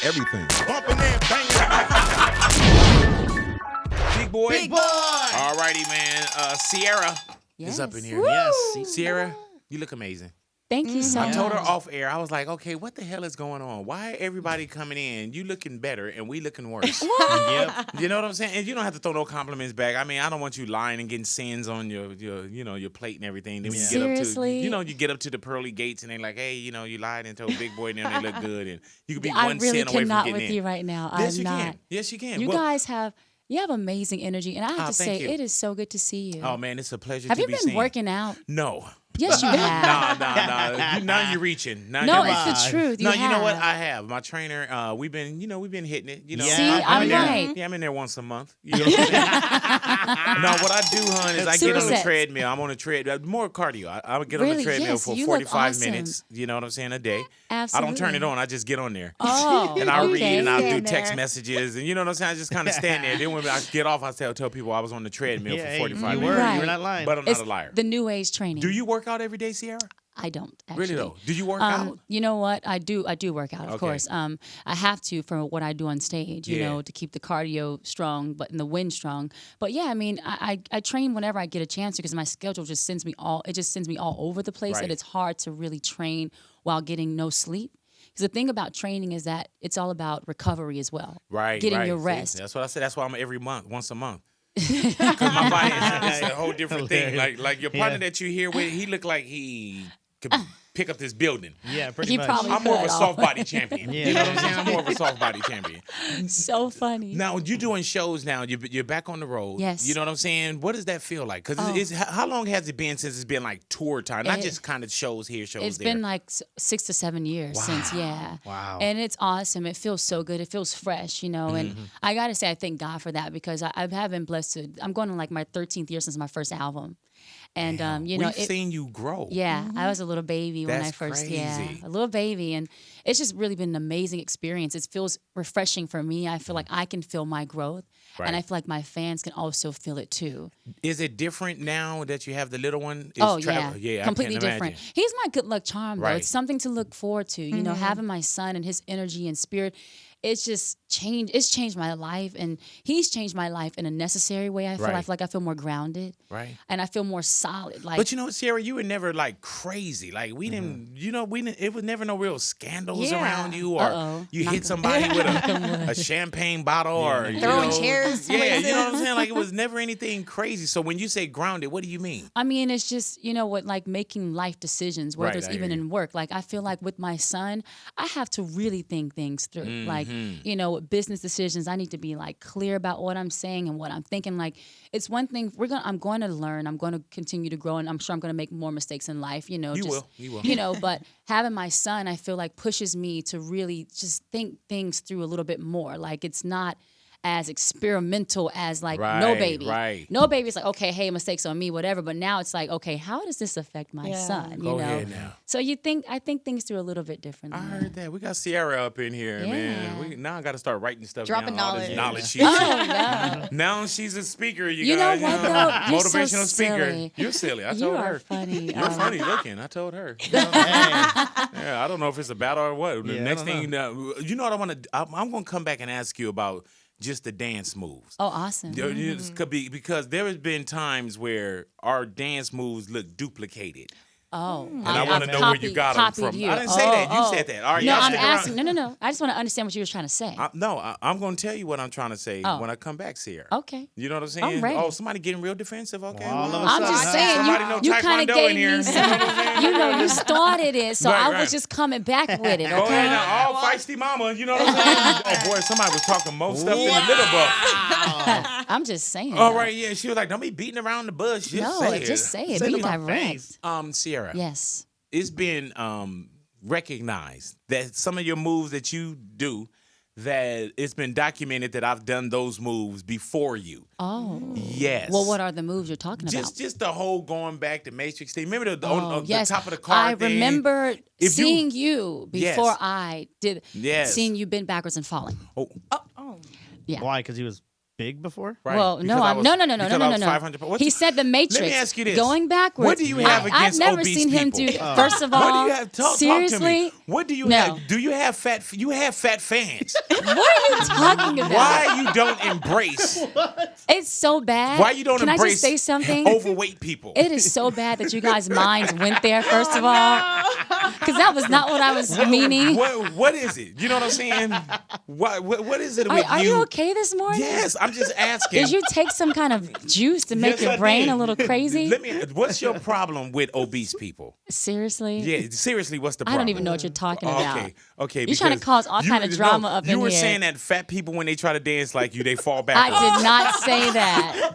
everything. Bumping and banging. Big boy. Big boy. All righty, man. Ciara is up in here. Yes. Ciara, you look amazing. Thank you so much. I told her off air, I was like, okay, what the hell is going on? Why everybody coming in? You looking better and we looking worse. Yep. You know what I'm saying? And you don't have to throw no compliments back. I mean, I don't want you lying and getting sins on your plate and everything. Then when you get up to, you get up to the pearly gates and they like, hey, you lied and told Big Boy and them they look good. And you could be one sin away from getting in. I really cannot with you right now. Yes, I'm not. Can. Yes, you can. You guys have amazing energy. And I have to say, it is so good to see you. Oh, man, it's a pleasure have to be seen. Have you been working out? No. Yes, you have. Nah. Now you're reaching. Now no, you're it's the truth. No, you know what? I have. My trainer, we've been hitting it. See, I'm right. Yeah, I'm in there once a month. You know what I'm saying? No, what I do, hon, is I get on the treadmill. I'm on a treadmill. More cardio. I would get on the treadmill for 45 minutes. You know what I'm saying? A day. Absolutely. I don't turn it on. I just get on there. Oh, and I read and I do text messages. And you know what I'm saying? I just kind of stand there. Then when I get off, I tell people I was on the treadmill for 45 minutes. You were not lying. But I'm not a liar. The new age training. Do you work out every day, Ciara? I don't actually. Really though? Do you work out? You know what? I do work out, of course. I have to for what I do on stage, you know, to keep the cardio strong, but and the wind strong. But yeah, I mean, I train whenever I get a chance because my schedule just sends me all over the place, and it's hard to really train while getting no sleep. Because the thing about training is that it's all about recovery as well. Right. Getting your rest. See, that's what I said. That's why I'm every month, once a month. Because my body is a whole different thing. Like your partner that you here with, he looked like he could pick up this building. Yeah, pretty much. I'm more of a soft body champion. You know what I'm saying? I'm more of a soft body champion. So funny. Now, you're doing shows now. You're back on the road. Yes. You know what I'm saying? What does that feel like? Because how long has it been since it's been like tour time? Not just kind of shows here, shows there. It's been like 6 to 7 years since, Wow. And it's awesome. It feels so good. It feels fresh, you know. And I got to say, I thank God for that because I have been blessed to, I'm going on like my 13th year since my first album. And we've seen you grow. Yeah, I was a little baby when I first, a little baby, and it's just really been an amazing experience. It feels refreshing for me. I feel like I can feel my growth, and I feel like my fans can also feel it too. Is it different now that you have the little one? Yeah, completely different. He's my good luck charm, though. Right. It's something to look forward to. You know, having my son and his energy and spirit. It's just changed. It's changed my life, and he's changed my life in a necessary way. I feel like I feel more grounded, and I feel more solid. Like, but you know, Ciara, you were never like crazy. Like we didn't, it was never no real scandals around you, or you hit somebody with a champagne bottle, or throwing chairs. Yeah, you know what I'm saying? Like it was never anything crazy. So when you say grounded, what do you mean? I mean, it's just like making life decisions, whether it's even in work. Like I feel like with my son, I have to really think things through. Like business decisions, I need to be like clear about what I'm saying and what I'm thinking. Like it's one thing I'm going to learn, I'm going to continue to grow, and I'm sure I'm going to make more mistakes in life. You will. But having my son, I feel like pushes me to really just think things through a little bit more. Like it's not as experimental as like No Baby. No Baby is like, okay, hey, mistakes on me, whatever. But now it's like, okay, how does this affect my son? Go ahead now. So I think things through a little bit differently. I heard that. We got Ciara up in here, man. Now I got to start writing stuff Dropping down. knowledge. Knowledge sheets. Now she's a speaker, you guys. Know what, though? You're motivational so speaker. silly. You're silly. I told you her. Are funny. You're funny looking. I told her. I don't know if it's a battle or what. The next thing you know what I want to. I'm going to come back and ask you about just the dance moves. Oh, awesome. Because there has been times where our dance moves look duplicated. Oh, and I want to know where you got them from. I didn't say that. You said that. All right, no, I'm asking. No. I just want to understand what you were trying to say. I'm going to tell you what I'm trying to say when I come back, Ciara. Okay. You know what I'm saying? I'm ready. Oh, somebody getting real defensive. Okay. I'm just saying. Somebody know you kind of Taekwondo gave in here. me some. You started it, so I was just coming back with it. Go Okay. ahead now. All feisty mama. You know what I'm saying? Oh boy, somebody was talking more stuff than the little buck. I'm just saying. All right, yeah. She was like, "Don't be beating around the bush. Just say it. Just say it. Be direct. Ciara. Yes. It's been recognized that some of your moves that you do, that it's been documented that I've done those moves before you. Oh. Yes. Well, what are the moves you're talking about? Just the whole going back to Matrix thing. Remember on the top of the car I thing? remember seeing you before I did. Yes. Seeing you bend backwards and falling. Oh. Yeah. Why? Because he was big before? Right. Well, Because no, I was- no. because I was 500 pounds. He said the Matrix. Let me ask you this. Going backwards. What do you have against I've never obese seen him people? do. First of all, What do you have? Talk to seriously, me. What do you No. have? Do you have fat? You have fat fans. what are you talking about? Why you don't embrace? It's so bad. Why you don't Can embrace I just say something? overweight people? It is so bad that you guys' minds went there, first of all. Because that was not what I was meaning. What is it? You know what I'm saying? What is it with Are you okay this morning? Yes, I'm just asking. Did you take some kind of juice to make Yes, your I brain did. a little crazy? What's your problem with obese people? Seriously? Yeah, seriously, what's the I problem? don't even know what you're talking about. Okay. You're trying to because cause all kind of drama up in You were here. saying that fat people, when they try to dance like you, they fall I backwards. did not say that.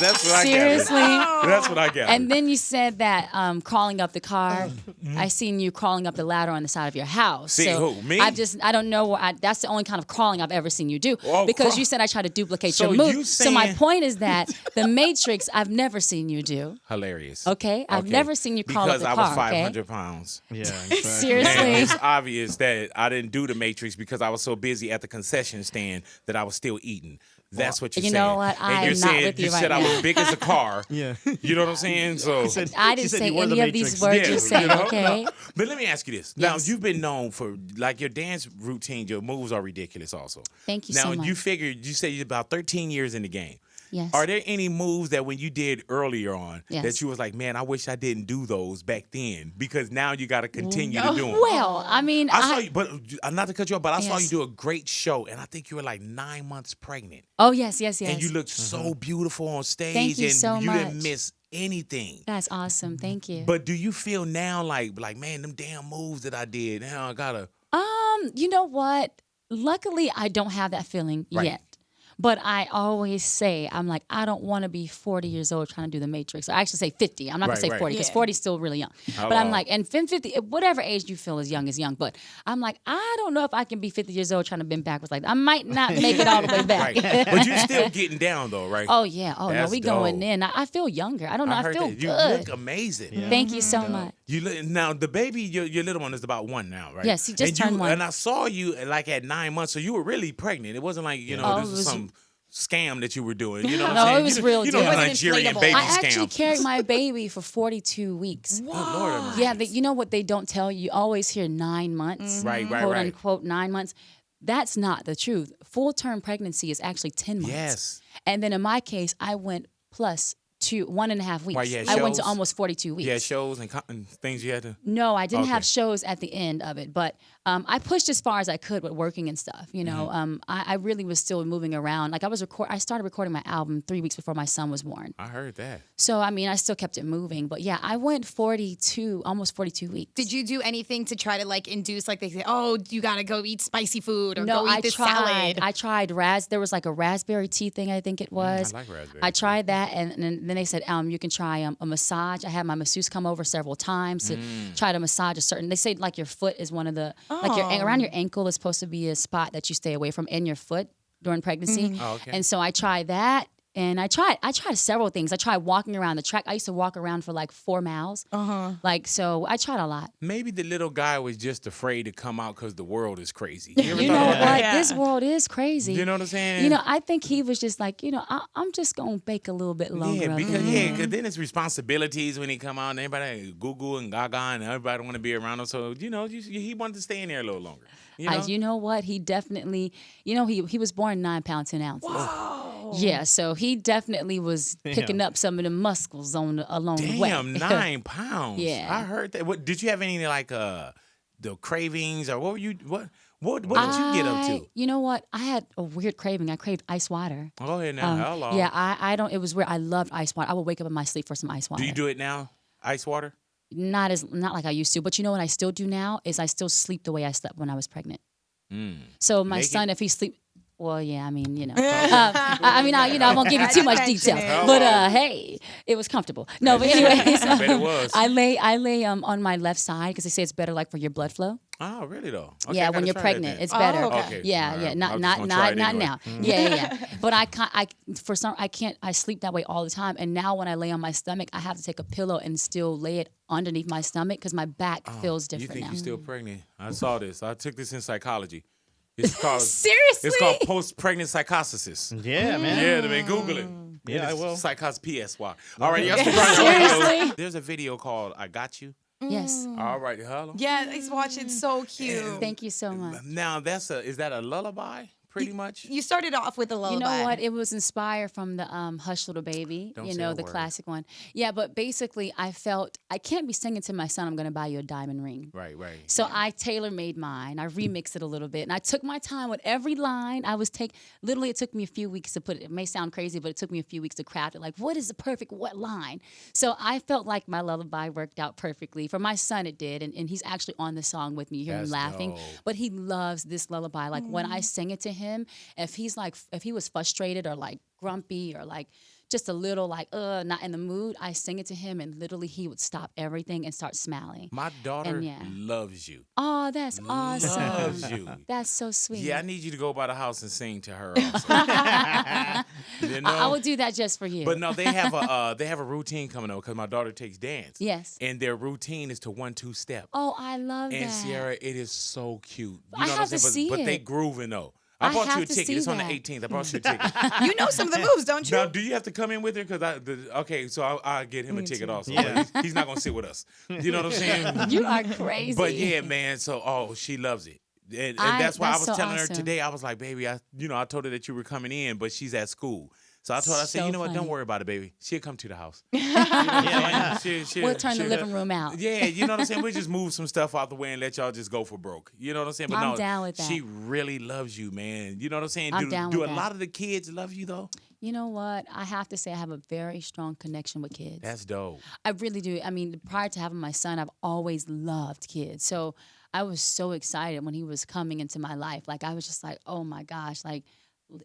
That's what I Seriously? gathered. That's what I gathered. And then you said that crawling up the car. I seen you crawling up the ladder on the side of your house. See, so who, me? I don't know. That's the only kind of crawling I've ever seen you do. Oh, because you said I try to duplicate So your move. you So my saying- point is that the Matrix I've never seen you do. Hilarious. Okay? I've never seen you crawl because up the I was car. 500 pounds. Yeah, exactly. Seriously? And it's obvious that I didn't do the Matrix because I was so busy at the concession stand that I was still eating. That's what you're You saying. know what? And I you're am not saying with you you right said I now. was big as a car. Yeah. You know what I'm saying? So I She didn't said say you were the any of these Matrix. words yeah, you're saying, you know? okay? No. But let me ask you this. Yes. Now, you've been known for, like, your dance routine, your moves are ridiculous also. Thank you now, so much. you figured, you say you're about 13 years in the game. Yes. Are there any moves that when you did earlier on Yes. that you was like, man, I wish I didn't do those back then because now you got to continue to do them? Well, I mean, I saw you, but not to cut you off, but I saw you Yes. do a great show, and I think you were like 9 months pregnant, Oh, yes. and you looked so beautiful on stage, Thank you and so you didn't much. miss anything. That's awesome. Thank you. But do you feel now like man, them damn moves that I did, now I gotta. You know what? Luckily, I don't have that feeling Right. yet. But I always say, I'm like, I don't want to be 40 years old trying to do the Matrix. I actually say 50. I'm not going to Right, say right. 40 because Yeah. 40 is still really young. But I'm like, and 50, whatever age you feel is young. But I'm like, I don't know if I can be 50 years old trying to bend backwards like that. I might not make it all the way back. Right. But you still getting down though, right? Oh, yeah. Oh, That's no, we going dope. in. I feel younger. I don't know. I heard feel that. You good. look amazing. Thank you so much. You look, now the baby, your little one is about 1 now, right? Yes, he just and turned 1. And I saw you like at 9 months, so you were really pregnant. It wasn't like Oh, this it was was- some scam that you were doing. You know what No, I'm saying? it was you, real You know deal. the It wasn't Nigerian inflatable. baby I actually scam. carried my baby for 42 weeks. Oh, Lord have mercy. Yeah, you know what they don't tell you? You always hear 9 months. Right, quote right. unquote 9 months. That's not the truth. Full term pregnancy is actually 10 months. Yes. And then in my case, I went plus 1.5 weeks. Why, you had I went to shows? almost 42 weeks. You had shows and things you had to. No, I didn't Okay. have shows at the end of it, but I pushed as far as I could with working and stuff. You know, Mm-hmm. I really was still moving around. Like I started recording my album 3 weeks before my son was born. I heard that. So I mean, I still kept it moving. But yeah, I went 42, almost 42 weeks. Did you do anything to try to like induce, like they say, oh, you gotta go eat spicy food or No, go eat I this tried. salad? I tried there was like a raspberry tea thing, I think it was. I like raspberry I tea. tried that, and then they said you can try a massage. I had my masseuse come over several times to try to massage a certain. They say like your foot is one of the like around your ankle is supposed to be a spot that you stay away from in your foot during pregnancy. Oh, okay. And so I tried that. And I tried several things. I tried walking around the track. I used to walk around for like 4 miles. Like, so I tried a lot. Maybe the little guy was just afraid to come out because the world is crazy. You ever You know thought what? about that? Yeah. This world is crazy. You know what I'm saying? You know, I think he was just like, I'm just going to bake a little bit longer. Yeah, of because it. then it's responsibilities when he come out and everybody Google and Gaga and everybody want to be around him. So he wanted to stay in there a little longer. You know what? He definitely, he was born 9 pounds 10 ounces. Yeah, so he definitely was picking up some of the muscles along the way. Damn, 9 pounds. Yeah. I heard that. What did you have any like the cravings or what did you get up to? You know what? I had a weird craving. I craved ice water. Go ahead now. Hello. Yeah, I don't. It was weird. I loved ice water. I would wake up in my sleep for some ice water. Do you do it now? Ice water? Not like I used to, but you know what I still do now is I still sleep the way I slept when I was pregnant. So my Naked? son, if he sleep, well, yeah, I mean, I won't give you too much detail, Hello. but hey, it was comfortable. No, but anyways, I bet it was. I lay on my left side because they say it's better like for your blood flow. Oh, really though? Okay, I Yeah, gotta when you're try that pregnant, then. it's better. okay. Yeah, All yeah, right. not I was not just gonna try not it not anyway. now. Yeah. But I can't. I sleep that way all the time, and now when I lay on my stomach, I have to take a pillow and still lay it underneath my stomach because my back feels You different think now. you're still pregnant? I saw this. I took this in psychology. It's called Seriously? It's called post-pregnant psychosis. Yeah, man. Yeah, man, Google it. Yeah, I will. Psychosis PSY. All right, y'all stick Seriously? around. There's a video called "I Got You." Yes. All right, hello. Yeah, let's watch it. So cute. Thank you so much. Now is that a lullaby? Pretty much. You started off with a lullaby. You know what? It was inspired from the Hush Little Baby, Don't you say know, a the word. classic one. Yeah, but basically I felt I can't be singing to my son, I'm going to buy you a diamond ring. Right. So I tailor-made mine. I remixed it a little bit. And I took my time with every line. Literally, it took me a few weeks to put it. It may sound crazy, but it took me a few weeks to craft it. Like, what is the perfect what line? So I felt like my lullaby worked out perfectly. For my son, it did. And he's actually on the song with me. You hear him That's laughing. dope. But he loves this lullaby. Like, when I sing it to him, if he was frustrated or like grumpy or like just a little like not in the mood, I sing it to him and literally he would stop everything and start smiling. My daughter And yeah. loves you. Oh, that's awesome. Loves you. That's so sweet. Yeah, I need you to go by the house and sing to her. Also. You know? I will do that just for you. But no, they have a routine coming up because my daughter takes dance. Yes. And their routine is to 1-2 step. Oh, I love And that. Ciara, it is so cute. You I know have what I'm to saying? see But they it. grooving though. I I bought you have a to ticket. see It's on the that. 18th. I bought you a ticket. You know some of the moves, don't you? Now, do you have to come in with her? Because so I'll get him a ticket also. Yeah. But he's not gonna sit with us. You know what I'm saying? You are crazy. But yeah, man. So she loves it. And that's why I that's was so telling her awesome. today. I was like, baby, I told her that you were coming in, but she's at school. So I told her, I said, So you know what? Don't funny. worry about it, baby. She'll come to the house. Yeah, why not? We'll turn the living room out. Yeah, you know what I'm saying? We just move some stuff out the way and let y'all just go for broke. You know what I'm saying? But I'm no, down with that. she really loves you, man. You know what I'm saying? I'm down do with a that. lot of the kids love you though? You know what? I have to say I have a very strong connection with kids. That's dope. I really do. I mean, prior to having my son, I've always loved kids. So I was so excited when he was coming into my life. Like, I was just like, oh my gosh, like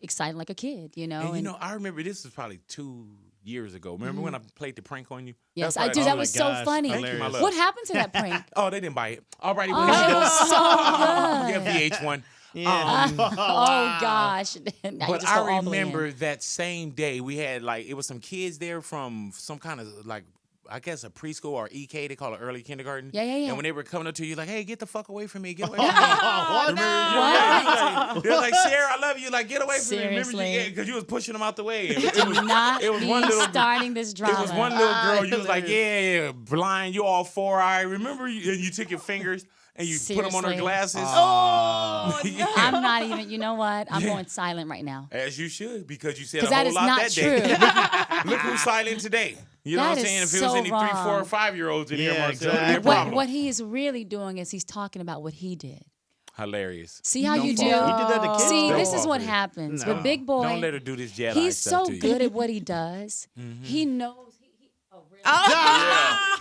excited like a kid, you know? And you know, I remember this was probably 2 years ago. Remember when I played the prank on you? Yes, That's I do. right. That Oh, was my so gosh, funny. hilarious. Thank you, my love. What happened to that prank? Oh, they didn't buy it. Alrighty, Oh, well, it here was you so go. good. Yeah, VH1. Yeah. Oh gosh. Now you But just go I all the way in. remember that same day we had like it was some kids there from some kind of like I guess a preschool or EK, they call it early kindergarten. Yeah. And when they were coming up to you like, hey, get the fuck away from me, get away from me. What? What? They're like, Ciara, I love you. Like, get away from me. Remember, Seriously. because you was pushing them out the way. And Do not it was be one little- starting this drama. It was one little girl. You was like, hilarious. yeah, blind. You all 4-eye. Remember, you took your fingers and you put them on her Seriously. glasses. Oh, Yeah. I'm not even. You know what? I'm going silent right now. As you should, because you said a 'Cause whole that is lot not that day. true. Look who's silent today. You know That what I'm is saying? If it so was any 3, 4, or wrong. 5-year-olds in here, Yeah, Marcel, exactly. it'd be a problem. What he is really doing is he's talking about what he did. Hilarious. See how Don't you do? fall for it. He did that to kids, See, though. this Don't is fall what for it. happens No. with Big Boy. Don't let her do this Jedi He's stuff so to you. good at what he does. He knows. Oh, really?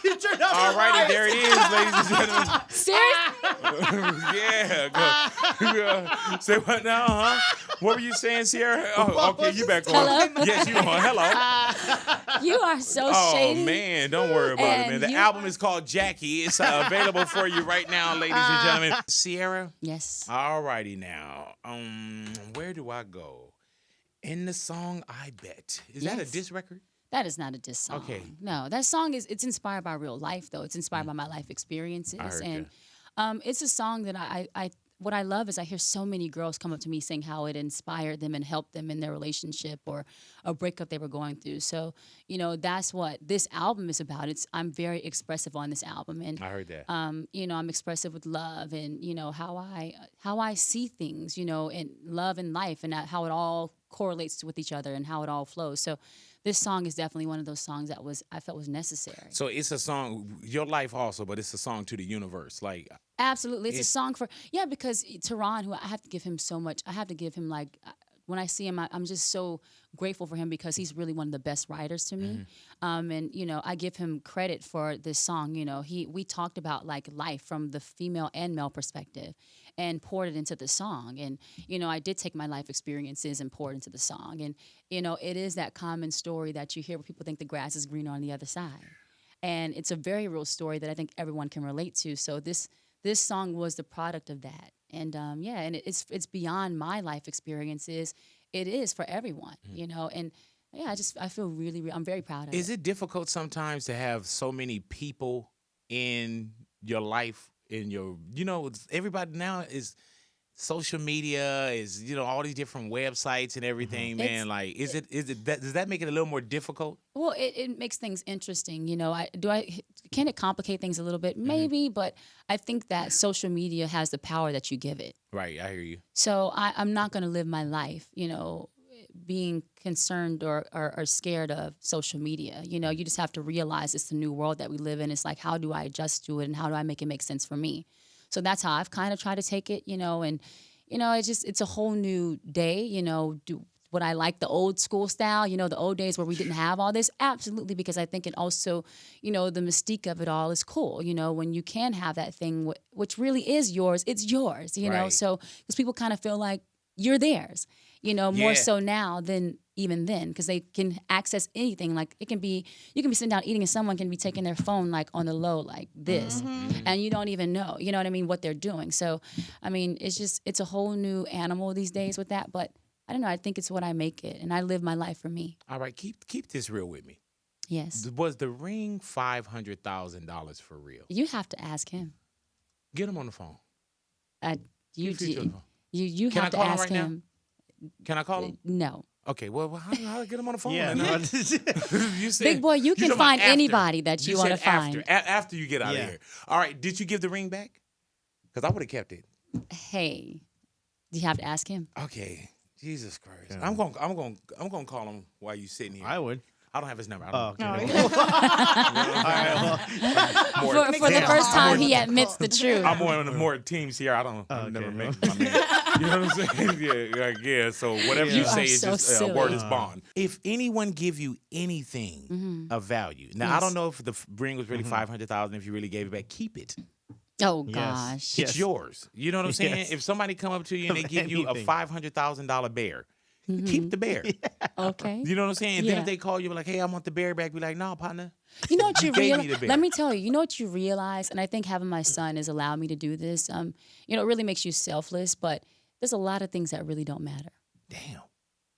He turned out All righty, there it is, ladies and gentlemen. Seriously? Yeah. Go. Say what now, huh? What were you saying, Ciara? Oh, okay, you back on. Hello? Yes, you on. Hello. You are so Oh, shady. man, don't worry about it, man. And The you album are- is called Jackie. It's available for you right now, ladies and gentlemen. Ciara, Yes. all righty now. Where do I go? In the song, I Bet. Is that a Yes. diss record? That is not a diss song. Okay. No, that song it's inspired by real life though. It's inspired by my life experiences. I heard And it's a song that I what I love is I hear so many girls come up to me saying how it inspired them and helped them in their relationship or a breakup they were going through. So, you know, that's what this album is about. I'm very expressive on this album. And I heard that. you know, I'm expressive with love and, you know, how I see things, you know, and love and life and how it all correlates with each other and how it all flows. So this song is definitely one of those songs that I felt was necessary. So it's a song, your life also, but it's a song to the universe. Like, Absolutely. It's a song for, because Tehran, who I have to give him so much, I have to give him like, when I see him, I'm just so grateful for him because he's really one of the best writers to me. And, you know, I give him credit for this song. You know, we talked about like life from the female and male perspective and poured it into the song. And, you know, I did take my life experiences and poured into the song. And, you know, it is that common story that you hear where people think the grass is greener on the other side. And it's a very real story that I think everyone can relate to. So this song was the product of that. And and it's beyond my life experiences. It is for everyone, you know. And yeah, I feel really, I'm very proud of it. is it difficult sometimes to have so many people in your life, in your, you know, everybody now is, social media is, all these different websites and everything, man. Like, does that make it a little more difficult? Well, it makes things interesting. Can it complicate things a little bit? Maybe, but I think that social media has the power that you give it. Right, I hear you. So I'm not going to live my life, being concerned or scared of social media. You just have to realize it's the new world that we live in. It's like, how do I adjust to it and how do I make it make sense for me? So that's how I've kind of tried to take it, and, it's a whole new day, would I like the old school style, the old days where we didn't have all this? Absolutely, because I think it also, the mystique of it all is cool, when you can have that thing, which really is yours, it's yours, Right. So because people kind of feel like you're theirs, more Yeah. so now than even then, because they can access anything. Like you can be sitting down eating and someone can be taking their phone like on the low like this, and you don't even know, what I mean, what they're doing. So, I mean, it's a whole new animal these days with that, but I don't know. I think it's what I make it, and I live my life for me. All right, keep this real with me. Yes. Was the ring $500,000 for real? You have to ask him. Get him on the phone. You Keep it on the phone. you Can I have to call him ask right now? him. Can I call him? No. Okay, well, how do I get him on the phone? Yeah. then? No. You said, Big boy, you can talking about find after. anybody that you wanna said after. find. After you get out Yeah. of here. All right, did you give the ring back? Because I would have kept it. Hey, you have to ask him. Okay, Jesus Christ. Yeah. I'm gonna call him while you sitting here. I would. I don't have his number. I Oh, don't okay. know. All right. Well, For the it first time, he difficult. admits the truth. I'm more on the more teams here. I don't. I've never Okay. met my man. You know what I'm saying? Yeah. So whatever you You say are is so just silly. word is bond. If anyone give you anything of value, now I Yes. don't know if the ring was really $500,000. If you really gave it back, keep it. Oh Yes. gosh. It's yours. You know what I'm saying? Yes. If somebody come up to you and they Of give you a anything. $500,000 bear, keep the bear. Okay. You know what I'm saying? And then Yeah. if they call you like, "Hey, I want the bear back," be like, "No, partner." You know what you gave me the realize? bear. Let me tell you. You know what you realize, and I think having my son has allowed me to do this. It really makes you selfless, but there's a lot of things that really don't matter. Damn.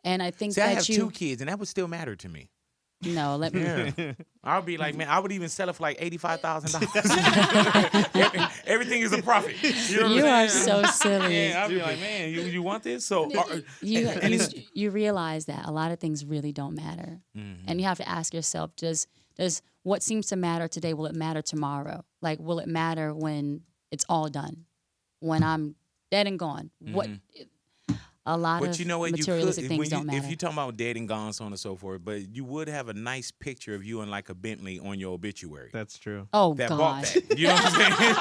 And I think See, I that have you 2 kids, and that would still matter to me. no, let me. Yeah. I'll be like, man, I would even sell it for like $85,000. Everything is a profit. You know what You I'm are saying? so silly. Yeah, I'll be like, man, you want this? So, You realize that a lot of things really don't matter, and you have to ask yourself: Does what seems to matter today, will it matter tomorrow? Like, will it matter when it's all done, when I'm dead and gone? What? A lot but of you know what? materialistic You could, things when you, don't matter. if you're talking about dead and gone, so on and so forth, but you would have a nice picture of you in like a Bentley on your obituary. That's true. Oh That bought gosh, that. You know what I'm saying?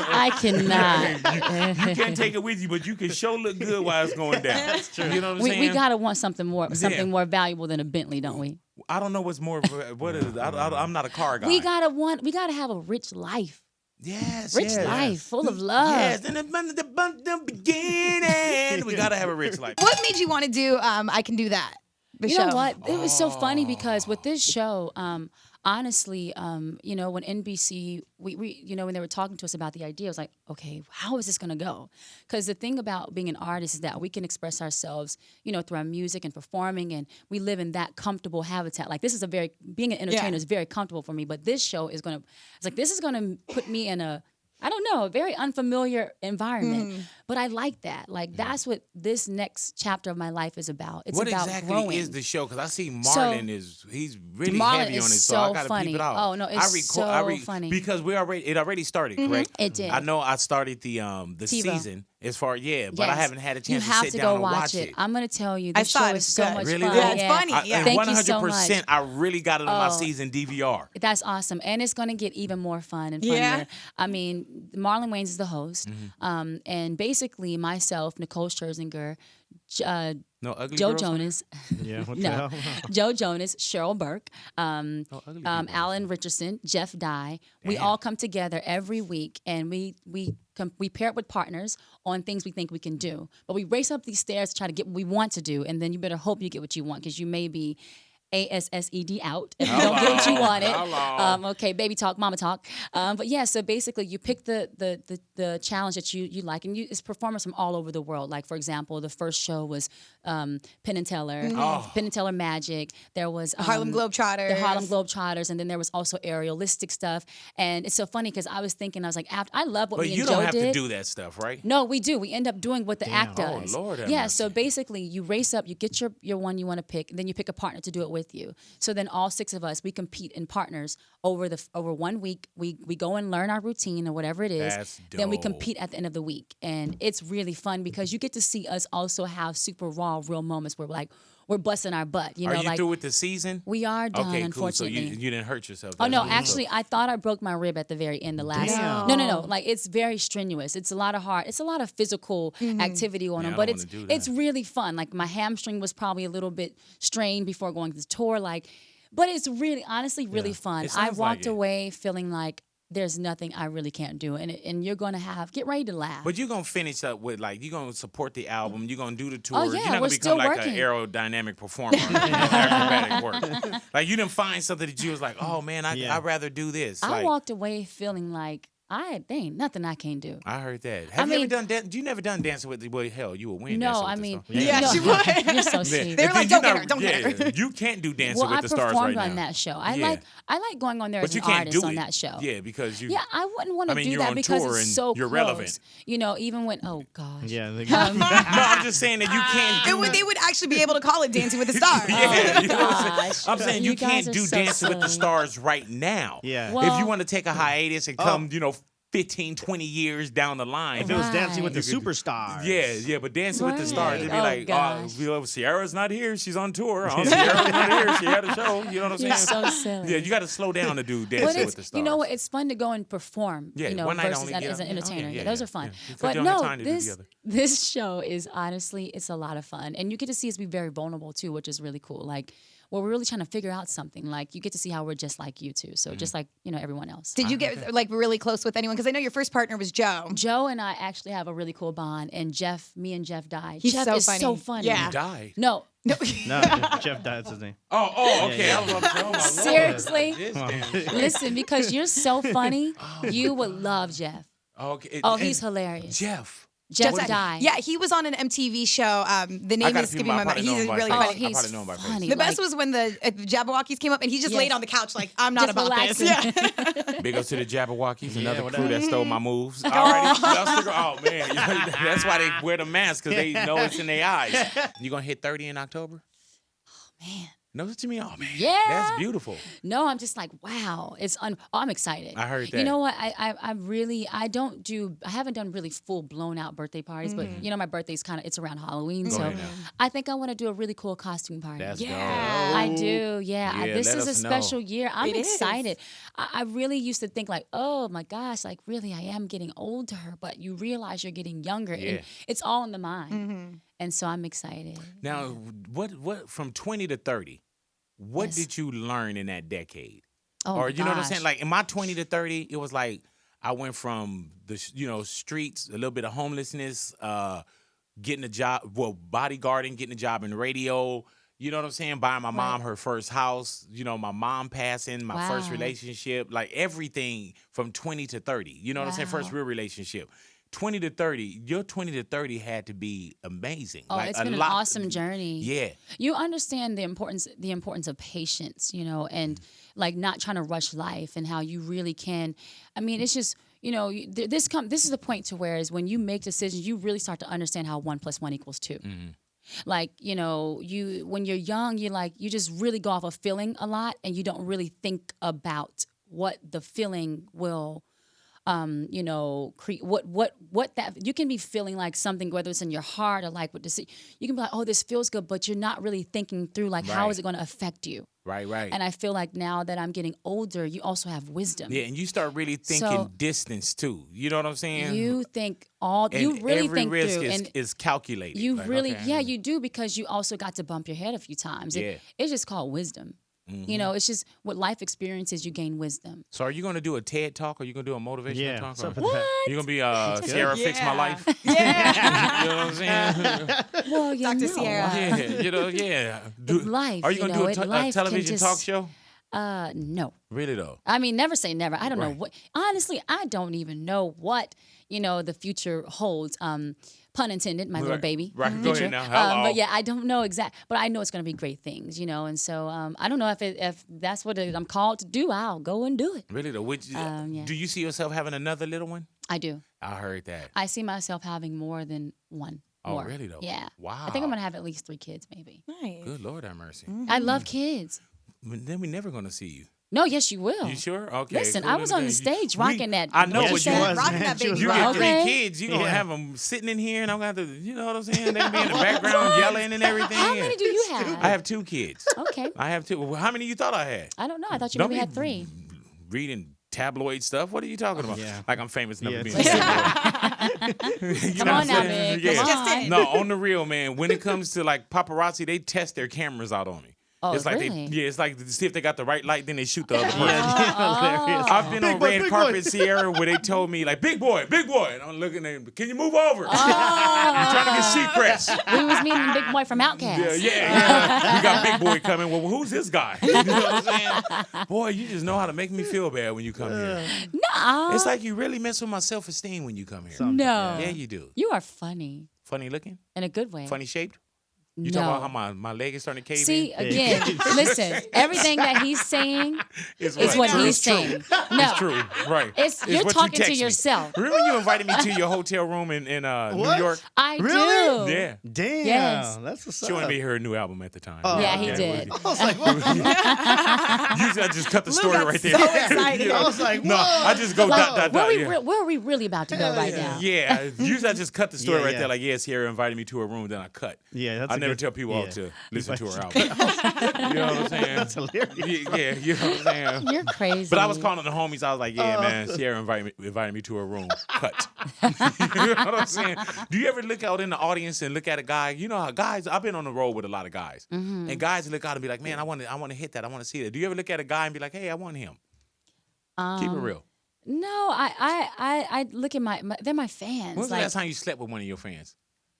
I cannot. You can't take it with you, but you can sure look good while it's going down. That's true. You know what I'm saying? We gotta want something more valuable than a Bentley, don't we? I don't know what's more. What is it? I'm not a car guy. We gotta have a rich life. Yes, Rich yes. life, full of love. Yes, in the beginning, we gotta have a rich life. What made you want to do I Can Do That? The You show. know what? It was so funny because with this show, honestly, when NBC, we when they were talking to us about the idea, I was like, okay, how is this going to go? Because the thing about being an artist is that we can express ourselves, through our music and performing, and we live in that comfortable habitat. Like this is being an entertainer is very comfortable for me, but this show is this is going to put me in a very unfamiliar environment. But I like that. Like that's what this next chapter of my life is about. It's What about exactly growing. is the show? Because I see Marlon he's really Marlon heavy is on it, so I so gotta funny. peep it out. Oh, no, it's so funny. Because it already started, correct? It did. I know I started the TiVo. season as far but I Yes. haven't had a You chance to have sit to down go and watch it. I'm going to tell you, I this saw show it. is It's so good. much Really? fun. Yeah, it's funny. Yeah. Thank you so 100%. much. I really got it on my Oh. season DVR. That's awesome. And it's going to get even more fun and funnier. Yeah. I mean, Marlon Wayans is the host. And basically myself, Nicole Scherzinger, No ugly Joe girls on Jonas, Yeah. What the no, hell? Joe Jonas, Cheryl Burke, ugly people on Alan Richardson, Jeff Dye. We all come together every week, and we pair up with partners on things we think we can do. But we race up these stairs to try to get what we want to do, and then you better hope you get what you want, because you may be ASSED out. If you don't get what you wanted. Hello. Okay, baby talk, mama talk. But yeah, so basically you pick the challenge that you like, and it's performers from all over the world. Like, for example, the first show was Penn and Teller, Penn and Teller Magic. There was Harlem Globetrotters. The Harlem Globetrotters, and then there was also aerialistic stuff. And it's so funny because I was like, I love what But me you and Joe don't have did. to do that stuff, right? No, we do. We end up doing what the act does. Oh, Lord have yeah, mercy. so basically you race up, you get your one you want to pick, and then you pick a partner to do it with you. So then all 6 of us, we compete in partners over 1 week. We go and learn our routine or whatever it is. That's Then we dope. compete at the end of the week. And it's really fun because you get to see us also have super raw, real moments where we're busting our butt. You know, Are you like through with the season? we are done, Okay, cool. So unfortunately. you didn't hurt yourself. Oh That's no! good. Actually, I thought I broke my rib at the very end. The last. Damn. No. Like it's very strenuous. It's a lot of hard. It's a lot of physical activity going Yeah, on, I but don't it's wanna do that. it's really fun. Like my hamstring was probably a little bit strained before going to the tour. Like, but it's really, honestly, really fun. It I sounds like walked it. away feeling like there's nothing I really can't do, and you're gonna get ready to laugh. But you're going to finish up with, like, you're going to support the album. You're going to do the tour. Oh, You're yeah, not we're going to become still like working. an aerodynamic performer. Acrobatic work. Like, you didn't find something that you was like, oh, man, I'd rather do this. I Like, walked away feeling like there ain't nothing I can't do. I heard that. Have you mean- ever done that? You never done Dancing with the Well, hell, you would win. No, Dancing with I the mean, Stars. Yeah, no, she would. You're so Yeah. sweet. They're And like, then don't you're get her, don't get her. You can't do Dancing Well, with I the Stars performed right on now. that show. I Yeah. like going on there But as you an can't artist do on it. that show. Yeah, because you. Yeah, I wouldn't want I to mean, do you're that on because tour it's and so you're close. relevant. You know, even when gosh. Yeah. No, I'm just saying that you can't do. They would actually be able to call it Dancing with the Stars. Yeah, you know what I'm saying? Gosh. I'm saying You you guys can't are do so Dancing with the silly. Stars right now. Yeah. Well- If you want to take a hiatus and come, 15, 20 years down the line. If it was Dancing with the Right. Superstars. Yeah, but Dancing with the Stars, it'd be Oh, like, gosh. Ciara's not here, she's on tour. Oh, Ciara's not here, she had a show. You know what I'm saying? You're so silly. Yeah, you got to slow down to do But Dancing with the it's Stars. you know what? It's fun to go and perform. Yeah, you know, one night versus only, as yeah. an Oh, entertainer. yeah, Those yeah, are fun. yeah. Because But you don't have no, time to do the other. this show is honestly, it's a lot of fun, and you get to see us be very vulnerable too, which is really cool. Like, well, we're really trying to figure out something. Like, you get to see how we're just like you two. So Mm-hmm. just like everyone else. Did you get like really close with anyone? Because I know your first partner was Joe. Joe and I actually have a really cool bond, and me and Jeff died. He's Jeff so is funny. so funny. Yeah. You died. No, No, Jeff That's his name. Oh, okay. Yeah, I was on the phone. Like, seriously. This damn- Listen, because you're so funny, you would love Jeff. Okay. Oh, and he's hilarious. Jeff. Jeff Just- died. Yeah, he was on an MTV show. The I name gotta is see skipping him. my I mind. probably know He's him by really face. funny. I he's probably know him by face. funny. The best like- was when the Jabberwockies came up and he just Yes. laid on the couch like, I'm not Just about this. relaxing. Yeah. Big up to the Jabberwockies, Yeah, another what crew up? that stole my moves. Alrighty, y'all stick oh man, that's why they wear the mask because they know it's in their eyes. You gonna hit 30 in October? Man. Know what you mean? Oh man, Yeah. that's beautiful. No, I'm just like, wow. I'm excited. I heard You that. know what? I haven't done really full blown out birthday parties, but you know, my birthday's it's around Halloween. Go So ahead now. I think I want to do a really cool costume party. That's Yeah. I do, yeah. Yeah, This let is a us know. special year. I'm It is. excited. I really used to think like, oh my gosh, like really I am getting older, but you realize you're getting younger. Yeah. And it's all in the mind. And so I'm excited. Now, what from 20 to 30? What Yes. did you learn in that decade? Oh, Or you know what I'm gosh. saying? Like in my 20 to 30, it was like I went from the streets, a little bit of homelessness, getting a job, bodyguarding, getting a job in radio. You know what I'm saying? Buying my mom her first house. You know, my mom passing, my first Wow. relationship, like everything from 20 to 30. You know what I'm saying? First Wow. real relationship. 20 to 30, your 20 to 30 had to be amazing. Oh, like it's a been an lot- awesome journey. Yeah. You understand the importance of patience, and like not trying to rush life, and how you really can. I mean, it's just this is the point to where is when you make decisions, you really start to understand how 1 + 1 = 2. Like when you're young, you just really go off of feeling a lot, and you don't really think about what the feeling will. What that you can be feeling like something, whether it's in your heart or like what you can be like, oh, this feels good, but you're not really thinking through like how Right. is it going to affect you. Right. And I feel like now that I'm getting older, you also have wisdom. Yeah, and you start really thinking So- distance too. You know what I'm saying? You think and you really every think risk through, is, and is calculated. you Like, really, okay, I yeah, know. you do, because you also got to bump your head a few times. Yeah. It's just called wisdom. You know, it's just what life experiences, you gain wisdom. So are you going to do a TED Talk or you going to do a motivational Yeah. talk? what's up Or with that? you going to be Ciara Fix My Life? Yeah. You know what I'm saying? Well, you Dr. know. Ciara. Yeah, you know, yeah. Life, Are you you going to know, do a life can television talk just- show? No. Really though? I mean, never say never. I don't know Right. what. Honestly, I don't even know what the future holds. Pun intended, my little Right. baby. Right. Go Future. ahead now. Hello. But yeah, I don't know exact. But I know it's going to be great things, And so I don't know if that's what I'm called to do. I'll go and do it. Really though? Yeah. Do you see yourself having another little one? I do. I heard that. I see myself having more than one. Oh, more. really though? Yeah. Wow. I think I'm going to have at least 3 kids, maybe. Nice. Good Lord have mercy. I love kids. Then we're never going to see you. No, yes, you will. You sure? Okay. Listen, cool I was on the then. stage rocking that. I know what what you you said. was. Rocking man. that She was baby. You rock. get Okay. 3 kids, you're going to Yeah. have them sitting in here and I'm going to have to, you know what I'm saying? They be in the background yelling and everything. How many do you have? I have 2 kids. Okay. I have 2. Well, how many you thought I had? I don't know. I thought you Don't maybe be had 3. Reading tabloid stuff. What are you talking about? Yeah. Like I'm famous never Yeah, being it's- tabloid. Come on now, man. Yeah. Come Just on. in. No, on the real, man. When it comes to like paparazzi, they test their cameras out on me. Oh, it's like really? it's like to see if they got the right light, then they shoot the other person. Hilarious. I've been on boy, red big carpet, boy. Ciara, where they told me like, big boy, and I'm looking at him, can you move over? Oh. I'm trying to get Seacrest. We was meeting Big Boy from Outkast. Yeah. You got big boy coming. Well, who's this guy? You know what I'm saying? Boy, you just know how to make me feel bad when you come here. No. It's like you really mess with my self-esteem when you come here. No. Yeah, you do. You are funny Funny looking, in a good way. funny shaped. You no. talking about how my leg is starting to cave See, in? again, listen, everything that he's saying It's is right. what True. he's saying. No. It's true, right? It's- you're what you talking to text me. yourself. Remember when you invited me to your hotel room in New What? York? I Really? do. Yeah. Damn. Yes. That's what's She up. wanted me to hear her new album at the time. Yeah, he it did. was- I was like, what? Usually I just cut the Lou story got right there. so excited. Yeah. I was like, No, whoa. I just go dot, dot, Where dot. we Yeah. where are we really about to go right now? Yeah, usually I just cut the story Yeah, right yeah. there. Like, yeah, Sierra invited me to her room, then I cut. Yeah, that's I a never good- tell people yeah. off to listen to her Invite album. You know what I'm saying? That's hilarious. Yeah, you know what I'm saying? You're crazy. But I was calling the homies. I was like, yeah, man, Sierra invited me to her room. Cut. You know what I'm saying? Do you ever look out in the audience and look at a guy? You know how guys, I've been on the road with a lot of guys. Mm-hmm. And guys look out and be like, man, I want to hit that. I want to see that. Do you ever look at a guy and be like, hey, I want him? Keep it real. No, I look at they're my fans. When was the Like, last time you slept with one of your fans?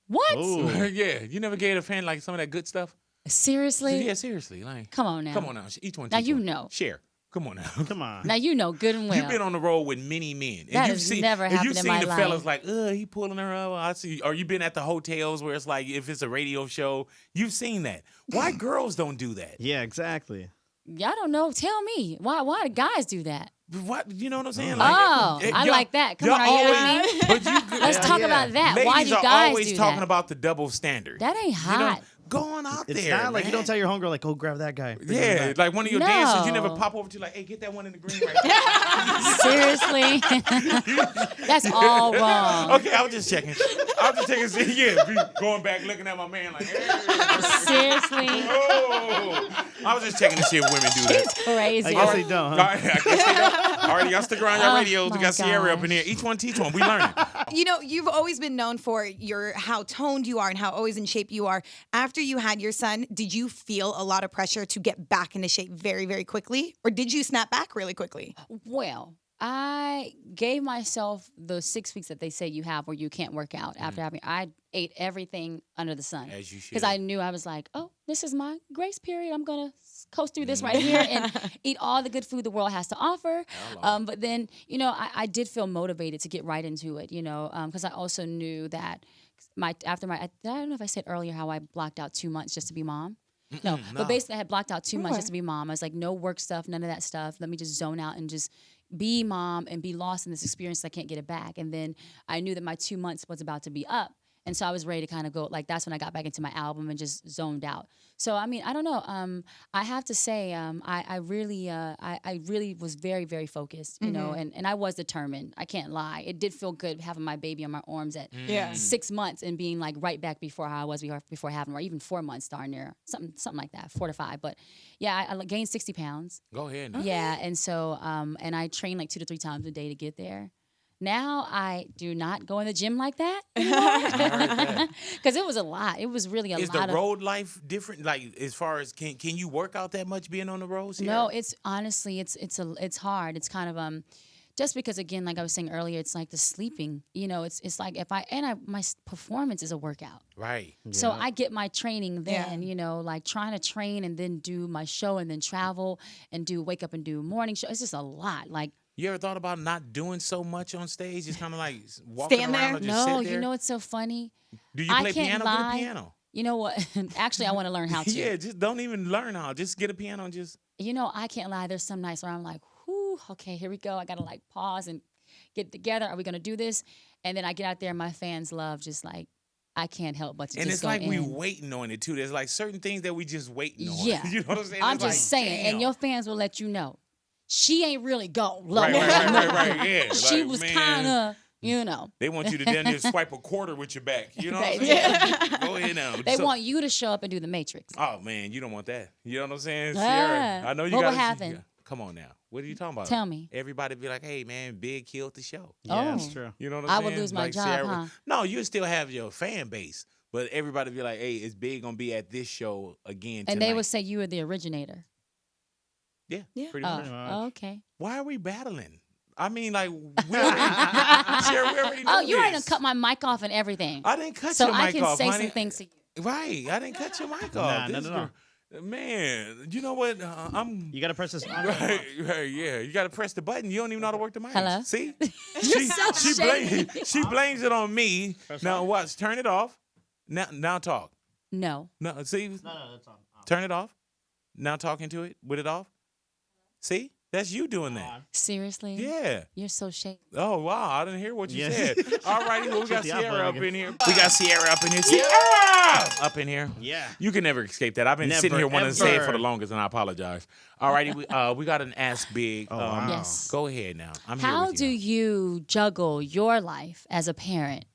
what? Ooh. Yeah, you never gave a fan like some of that good stuff? Seriously? Yeah, seriously. Like, Come on now. come on now. Each one. Now teach you one. know. Share. Come on now. Come on. Now you know good and well. You've been on the road with many men. That you've has never and happened you've in seen my the life. fellas like, he pulling her up. I see. Or you've been at the hotels where it's like, if it's a radio show, you've seen that. Why girls don't do that? Yeah, exactly. Y'all don't know. Tell me. Why do guys do that? What you know what I'm saying? Oh, I y'all- like that. Come y'all on, are you always- with But you, Let's talk yeah. about that. Ladies Why do are guys always do talking that? about the double standard. That ain't You know, hot. going out It's there. not like you man. don't tell your homegirl, like, go grab that guy. Bring him Yeah, back. like one of your No. dancers, you never pop over to like, hey, get that one in the green right there. Seriously? That's all wrong. Okay, I was just checking. Yeah, be going back looking at my man like, hey. Seriously? Oh, I was just checking to see if women do that. It's crazy. I guess they don't, All huh? right, I guess they don't. All right, y'all stick around your Oh, radios. We my got Ciara up in gosh. here. Each one teach one. We learning. You know, you've always been known for how toned you are and how always in shape you are. After you had your son, did you feel a lot of pressure to get back into shape very, very quickly? Or did you snap back really quickly? Well, I gave myself the 6 weeks that they say you have where you can't work out after having. I ate everything under the sun. As you should. Because I knew I was like, oh, this is my grace period. I'm going to coast through this right here and eat all the good food the world has to offer. But then, I did feel motivated to get right into it, because I also knew that I don't know if I said earlier how I blocked out 2 months just to be mom. No, but basically I had blocked out 2 months just to be mom. I was like, no work stuff, none of that stuff. Let me just zone out and just be mom and be lost in this experience. I can't get it back. And then I knew that my 2 months was about to be up. And so I was ready to kind of go, like, that's when I got back into my album and just zoned out. So, I mean, I don't know. I have to say, I really was very, very focused, you know, and I was determined. I can't lie. It did feel good having my baby on my arms at 6 months and being like right back before how I was before having her, or even 4 months darn near, something like that, 4 to 5. But yeah, I gained 60 pounds. Go ahead. Yeah, and so, and I train like 2 to 3 times a day to get there. Now I do not go in the gym like that I heard that. because it was a lot. It was really a Is lot the of. road life different? Like as far as can you work out that much being on the road? Ciara? No, it's honestly it's hard. It's kind of just because again, like I was saying earlier, it's like the sleeping. You know, it's like if my performance is a workout. Right. So I get my training then, Yeah. you know, like trying to train and then do my show and then travel and wake up and do morning show. It's just a lot. Like You ever thought about not doing so much on stage? Just kind of like walking Stand around there? or just no, sit there? you know it's so funny. Do you I play can't piano? lie. Get a piano. You know what? Actually, I want to learn how to. Yeah, just don't even learn how. Just get a piano and just. You know, I can't lie. There's some nights where I'm like, whew, okay, here we go. I got to like pause and get together. Are we going to do this? And then I get out there and my fans love just like, I can't help but to And just it's go like we in. waiting on it too. There's like certain things that we just waiting on. Yeah. You know what I'm saying? I'm It's just like, saying. damn. And your fans will let you know. She ain't really gone low. Right. Yeah. She like, was man, kind of, you know. They want you to then just swipe a quarter with your back. You know what I'm They saying? Go ahead now. They So- want you to show up and do the Matrix. Oh man, you don't want that. You know what I'm saying? Ah. Ciara, I know you What got would happen? Come on now. What are you talking about? Tell me. Everybody be like, hey man, Big killed the show. Yeah, that's Oh. true. You know what I'm I saying? would lose my Like job, Ciara- huh? No, you still have your fan base. But everybody be like, hey, is Big gonna be at this show again And tonight? they would say you were the originator. Yeah, Yeah. pretty Oh, much. much. okay. Why are we battling? I mean, like, we already, Ciara, we already know Oh, you already this. done cut my mic off and everything. I didn't cut So your I mic can off, say honey. some things to you. Right, I didn't cut your mic Nah, off. not This at all. girl- Man, you know what? I'm You gotta press this on. right, yeah. You got to press the button. You don't even know how to work the mic. Hello? See, so she blames it on me. Now on. watch. Turn it off. Now talk. No. No, see. No, that's on. Turn it off. Now talking to it with it off. See, that's you doing that. Seriously? Yeah. You're so shady. Oh wow, I didn't hear what you Yeah. said. All righty, well, we got Check the out Ciara up button. in here. We got Ciara up in here. Ciara up in here. Yeah. You can never escape that. I've been sitting Never, here wanting to say it for ever. the longest, and I apologize. All righty, we got an Ask Big. Oh, wow. Yes. Go ahead now. I'm here How with do you. you juggle your life as a parent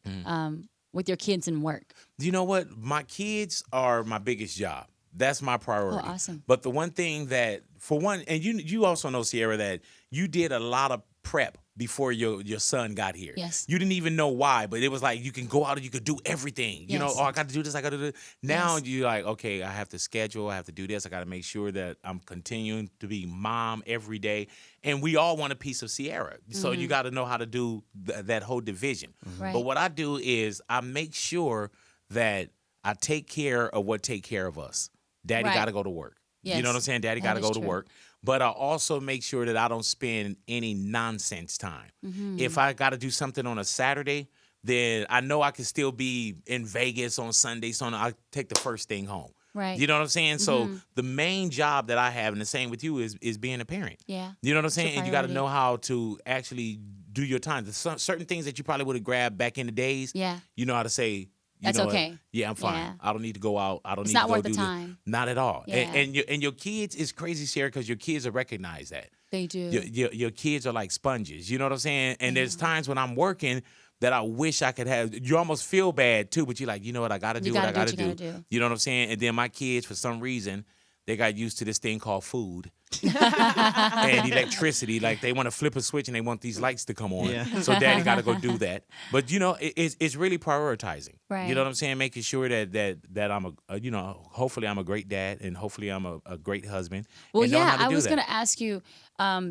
with your kids and work? You know what? My kids are my biggest job. That's my priority. Oh, awesome. But the one thing that, for one, and you also know, Ciara, that you did a lot of prep before your son got here. Yes. You didn't even know why, but it was like you can go out and you could do everything. You know, Yes. oh, I got to do this, I got to do this. Now Yes. you're like, okay, I have to schedule, I have to do this, I got to make sure that I'm continuing to be mom every day. And we all want a piece of Ciara. So you got to know how to do that whole division. Right. But what I do is I make sure that I take care of what take care of us. Daddy Right. got to go to work. You Yes. know what I'm saying? Daddy That got to is go to true. work. But I also make sure that I don't spend any nonsense time. If I got to do something on a Saturday, then I know I can still be in Vegas on Sunday. So I take the first thing home. Right. You know what I'm saying? So the main job that I have, and the same with you, is being a parent. Yeah. You know what I'm your saying? And you got to priority. know how to actually do your time. There's certain things that you probably would have grabbed back in the days. Yeah. You know how to say, you That's know what? okay. Yeah, I'm fine. Yeah. I don't need to go out. I don't It's need not to go worth the do this. time. Not at all. Yeah. And your kids is crazy, Ciara, because your kids will recognize that. They do. Your kids are like sponges. You know what I'm saying? And there's times when I'm working that I wish I could have. You almost feel bad too, but you're like, you know what? I got to do what I got to do. You know what I'm saying? And then my kids, for some reason, they got used to this thing called food and electricity. Like they want to flip a switch and they want these lights to come on. Yeah. So daddy got to go do that. But you know, it's really prioritizing. Right. You know what I'm saying? Making sure that I'm you know, hopefully I'm a great dad and hopefully I'm a great husband. Well, and knowing yeah, how to I do was that. going to ask you,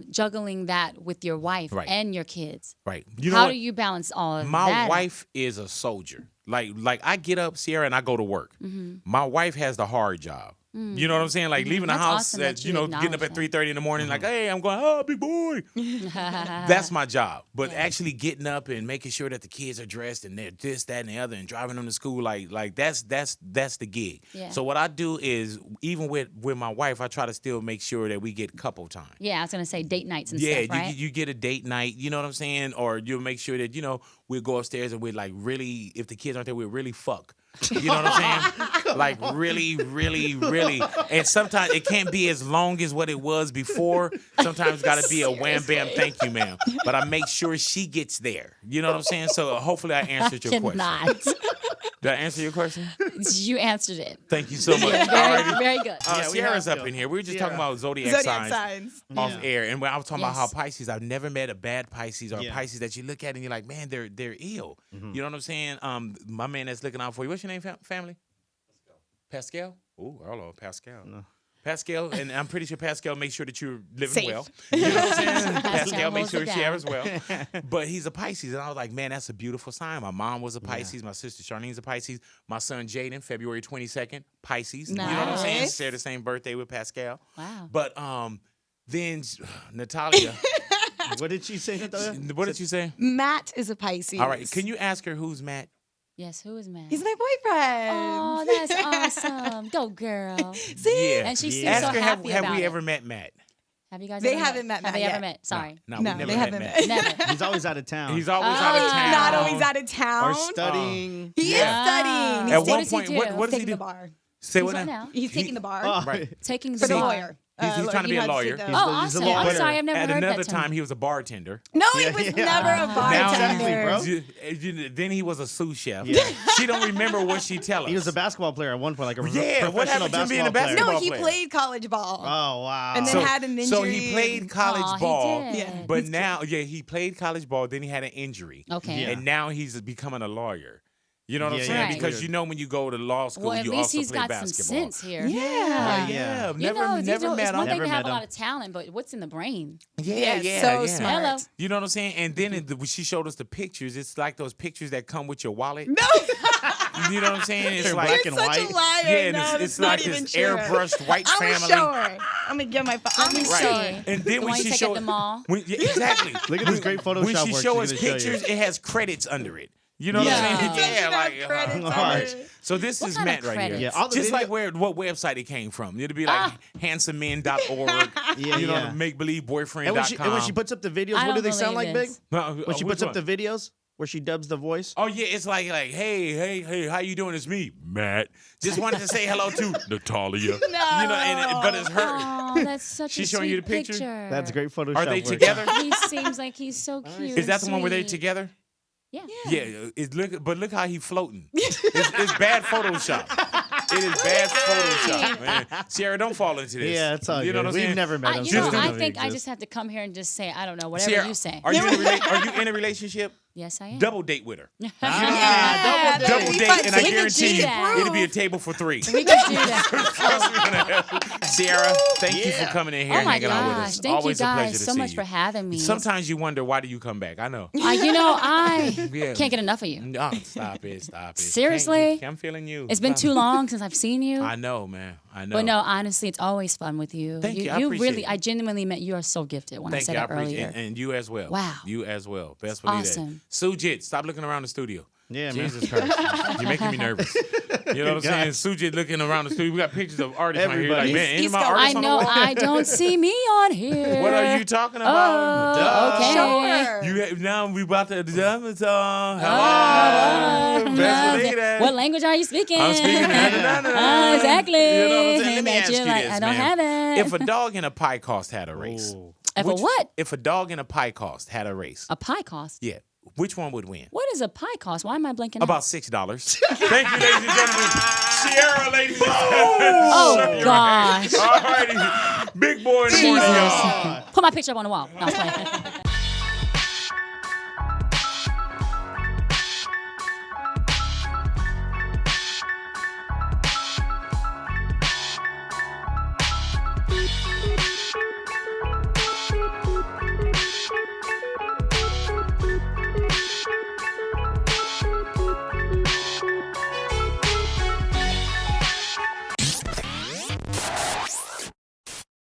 juggling that with your wife Right. and your kids. Right. You know How what? do you balance all of My that? wife is a soldier. Like I get up, Ciara, and I go to work. Mm-hmm. My wife has the hard job. You know what I'm saying? Like leaving the That's house awesome at, that you you know, getting up acknowledge at that. 3:30 in the morning, like, hey, I'm going, oh, big boy. That's my job. But actually getting up and making sure that the kids are dressed and they're this, that, and the other, and driving them to school, like that's the gig. Yeah. So what I do is, even with my wife, I try to still make sure that we get couple time. Yeah, I was going to say date nights and Yeah, stuff, right? you get a date night, you know what I'm saying? Or you'll make sure that, you know, we'll go upstairs and we'll like really, if the kids aren't there, we'll really fuck. You know what I'm saying? Like really, really, really. And sometimes it can't be as long as what it was before. Sometimes it's got to be a wham, bam, thank you, ma'am. But I make sure she gets there. You know what I'm saying? So hopefully I answered your question. Cannot. Did I answer your question? You answered it. Thank you so much. Very, Alrighty. very good. Yeah, we Ciara's have up to. in here. We were just talking Ciara. about zodiac Zodiac signs signs. off Yeah. air, and when I was talking about how Yes. Pisces, I've never met a bad Pisces or a Yeah. Pisces that you look at and you're like, man, they're ill. Mm-hmm. You know what I'm saying? My man that's looking out for you. What's your name, family? Pascal. Oh, hello, Pascal. No. Pascal, and I'm pretty sure Pascal makes sure that you're living Safe. well. You know what I'm saying? Pascal makes holds sure it Ciara down. as well. But he's a Pisces, and I was like, man, that's a beautiful sign. My mom was a Pisces. My sister Charlene's a Pisces. My son Jaden, February 22nd, Pisces. You know what I'm saying? Nice. Share the same birthday with Pascal. Wow. But then Natalia, What did she say, Natalia? what did you say? Matt is a Pisces. All right, can you ask her who's Matt? Yes, who is Matt? He's my boyfriend. Oh, that's awesome. Go, girl. See? Yeah. And she seems Yeah. so Ask her, happy have about we it. ever met Matt? Have you guys They ever haven't met Have Matt they ever yet. met? Sorry. No, No, we never they haven't met. met. Never. He's always out of town. He's always out of Ah. town. Not always out of town. or studying. He is Yeah. studying. At He's one does he point, do? what does he taking do? the bar. Say He's what what now? now? He's taking the bar. Oh, Right. Taking the For the bar. lawyer. He's trying to be you a know how lawyer. take Oh, the- He's a awesome. I'm lawyer. sorry, I've never At heard another that term. time, he was a bartender. No, he Yeah, was yeah. never a Now, bartender. bro. then he was a sous chef. Yeah. She don't remember what she tell us. He was a basketball player at one point, like a Yeah, what professional happened to him being a basketball player. basketball No, he player. played college ball. Oh, wow. And then had an So injury he played and- college Aw, he ball, did. Yeah. but now, he played college ball. Then he had an injury, Okay. Yeah. and now he's becoming a lawyer. You know what I'm Yeah, saying? yeah. Because Weird. you know when you go to law school, Well, at you least also he's play got basketball. some sense here. Yeah. Yeah. You Never, know, never it's met one him. thing Never to have met a lot him. of talent, but what's in the brain? Yeah, yeah, so yeah. smart. Hello. You know what I'm saying? And then when she showed us the pictures, it's like those pictures that come with your wallet. No, You know what I'm saying? It's They're like black you're and such white. a liar. yeah, and no, it's that's like not even this true. airbrushed white I'm gonna family. show her. I'm gonna get my phone. I'm gonna Right. show her. And then The when one you she take at showed the mall? exactly. Look at this great Photoshop When she work show she's us gonna show you. pictures, it has credits under it. You know Yeah. what I'm It saying? doesn't have credits uh-huh. on Right. it. So this What is kind Matt of right here. credits? Yeah, all the Just video- like what website it came from. It'd be like handsomemen.org. Yeah, you know, yeah. makebelieveboyfriend.com. And when she puts up the videos, I what do don't they sound like, believe Big? this. When she puts up the videos where she dubs the voice? Oh yeah, it's like hey, how you doing? It's me, Matt. Just wanted to say hello to Natalia. No. You know, but it's her. Oh, that's such She's a showing you sweet the picture? picture. That's great Photoshop Are they work. together? He seems like he's so cute. Is that the and one where they're sweet. together? Yeah. Yeah. Look how he floating. It's bad Photoshop. It is bad Photoshop, man. Ciara, don't fall into this. Yeah, it's all You know good. what I'm We've saying? never met him. You so know, we don't I if he think I exists. just have to come here and just say, I don't know, whatever Ciara, you say. are you in a relationship? Yes, I am. Double date with her. Yeah, Double that'd be date, fun. and So I we could guarantee do you, that. it'll be a table for three. We can do that. Ciara, thank you for Yeah. coming in here Oh and my hanging out with gosh. us. Thank Always you a pleasure guys to so see much you. for having me. Sometimes you wonder, why do you come back? I know. I Yeah. can't get enough of you. Oh, stop it. Seriously? I'm feeling you. It's been too long since I've seen you. I know, man. I know. But no, honestly, it's always fun with you. Thank you. I You appreciate really, it. I genuinely meant you are so gifted when I Thank said you. I that appreciate earlier. it. And you as well. Wow. You as well. Best believe Awesome. that. Sujit, stop looking around the studio. Yeah, man. Jesus Christ. You're making me nervous. You know what I'm saying? Sujit looking around the studio. We got pictures of artists right here. Everybody. Like, man, any He's of my got- artists I on the know wall? I don't see me on here. What are you talking about? Oh, Duh. okay. Show her. Now we about to hello. Oh, Best believe that. what language are you speaking? I'm speaking. Exactly. You know what I'm saying? Let me That ask you're you like, this, I don't man. have it. If a dog and a pie cost had a race. Oh. If a what? If a dog and a pie cost had a race. A pie cost. Yeah. Which one would win? What is a pie cost? Why am I blinking? About out? $6. Thank you, ladies and gentlemen. Ciara, ladies and gentlemen. Oh Show your gosh. hand. All righty. Big boy in the morning, y'all. Put my picture up on the wall. No, I'm playing.